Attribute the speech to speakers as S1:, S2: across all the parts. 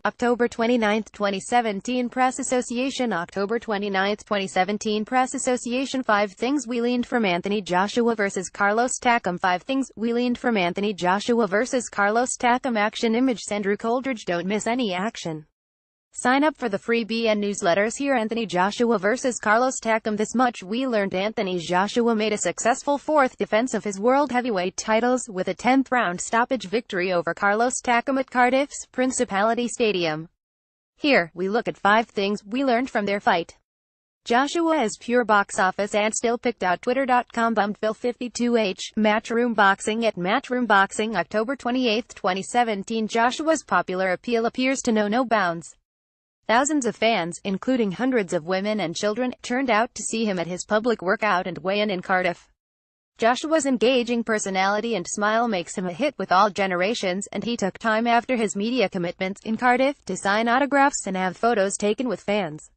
S1: October 29, 2017 Press Association October 29, 2017 Press Association 5 Things We Learned from Anthony Joshua vs. Carlos Takam 5 Things We Learned from Anthony Joshua vs. Carlos Takam Action Image Andrew Coldridge Don't miss any action. Sign up for the free BN newsletters here. Anthony Joshua vs. Carlos Takam. This much we learned: Anthony Joshua made a successful fourth defense of his world heavyweight titles with a 10th round stoppage victory over Carlos Takam at Cardiff's Principality Stadium. Here, we look at 5 things we learned from their fight. Joshua is pure box office and still picked out. Twitter.com Bumphil52H, Matchroom Boxing at Matchroom Boxing October 28, 2017 Joshua's popular appeal appears to know no bounds. Thousands of fans, including hundreds of women and children, turned out to see him at his public workout and weigh-in in Cardiff. Joshua's engaging personality and smile makes him a hit with all generations, and he took time after his media commitments in Cardiff to sign autographs and have photos taken with fans.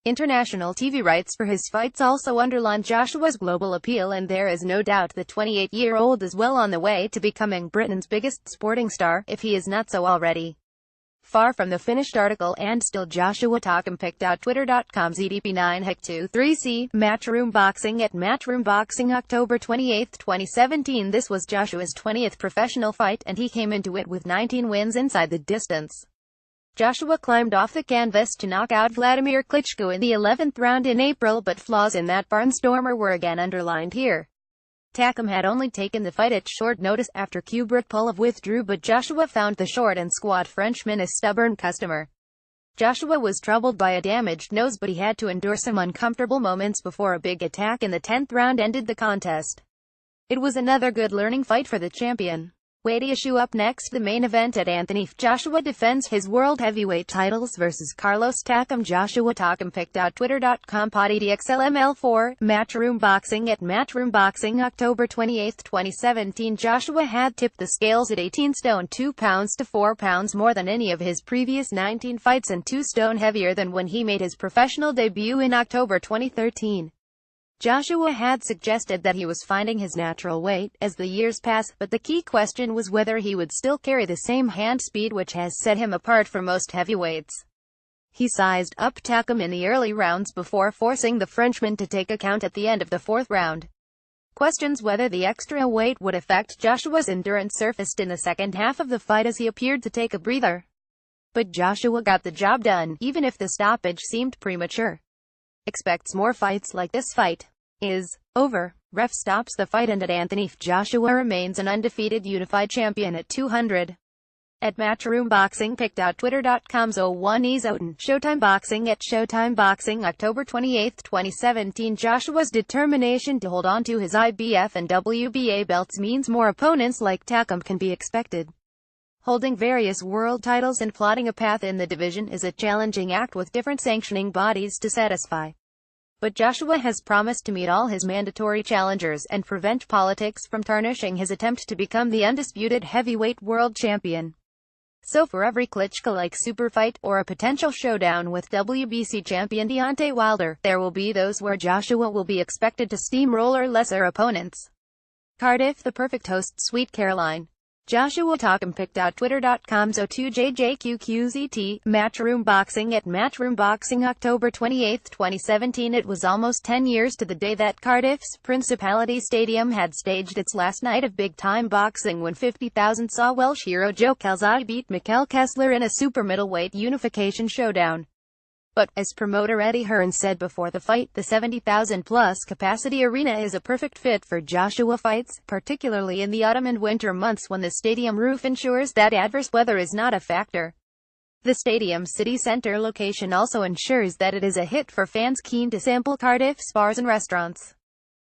S1: International TV rights for his fights also underline Joshua's global appeal, and there is no doubt the 28-year-old is well on the way to becoming Britain's biggest sporting star, if he is not so already. Far from the finished article and still Joshua Takam picked out. Twitter.com ZDP9HEC23C, Matchroom Boxing at Matchroom Boxing October 28, 2017 This was Joshua's 20th professional fight, and he came into it with 19 wins inside the distance. Joshua climbed off the canvas to knock out Vladimir Klitschko in the 11th round in April, but flaws in that barnstormer were again underlined here. Takam had only taken the fight at short notice after Kubrat Pulev withdrew, but Joshua found the short and squat Frenchman a stubborn customer. Joshua was troubled by a damaged nose, but he had to endure some uncomfortable moments before a big attack in the 10th round ended the contest. It was another good learning fight for the champion. Weight issue up next. The main event at Anthony Joshua defends his world heavyweight titles versus Carlos Takam. Joshua Takam picked out. Twitter.com PodEDXLML4, Matchroom Boxing at Matchroom Boxing October 28, 2017 Joshua had tipped the scales at 18 stone 2 pounds to 4 pounds more than any of his previous 19 fights and 2 stone heavier than when he made his professional debut in October 2013. Joshua had suggested that he was finding his natural weight as the years pass, but the key question was whether he would still carry the same hand speed which has set him apart from most heavyweights. He sized up Takam in the early rounds before forcing the Frenchman to take a count at the end of the 4th round. Questions whether the extra weight would affect Joshua's endurance surfaced in the second half of the fight as he appeared to take a breather. But Joshua got the job done, even if the stoppage seemed premature. Expects more fights like this. Fight is over. Ref stops the fight, and at Anthony Joshua remains an undefeated unified champion at 200. At Matchroom Boxing picked out. Twitter.com Zo1eZoten, Showtime Boxing at Showtime Boxing October 28, 2017 Joshua's determination to hold on to his IBF and WBA belts means more opponents like Takam can be expected. Holding various world titles and plotting a path in the division is a challenging act with different sanctioning bodies to satisfy. But Joshua has promised to meet all his mandatory challengers and prevent politics from tarnishing his attempt to become the undisputed heavyweight world champion. So for every Klitschko-like super fight, or a potential showdown with WBC champion Deontay Wilder, there will be those where Joshua will be expected to steamroller lesser opponents. Cardiff, the perfect host. Sweet Caroline. Joshua Takam picked out. Twitter.com Zo2JJQQZT, Matchroom Boxing at Matchroom Boxing October 28, 2017 It was almost 10 years to the day that Cardiff's Principality Stadium had staged its last night of big-time boxing when 50,000 saw Welsh hero Joe Calzaghe beat Mikel Kessler in a super middleweight unification showdown. But, as promoter Eddie Hearn said before the fight, the 70,000-plus capacity arena is a perfect fit for Joshua fights, particularly in the autumn and winter months when the stadium roof ensures that adverse weather is not a factor. The stadium's city center location also ensures that it is a hit for fans keen to sample Cardiff's bars and restaurants.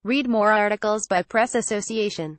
S1: Read more articles by Press Association.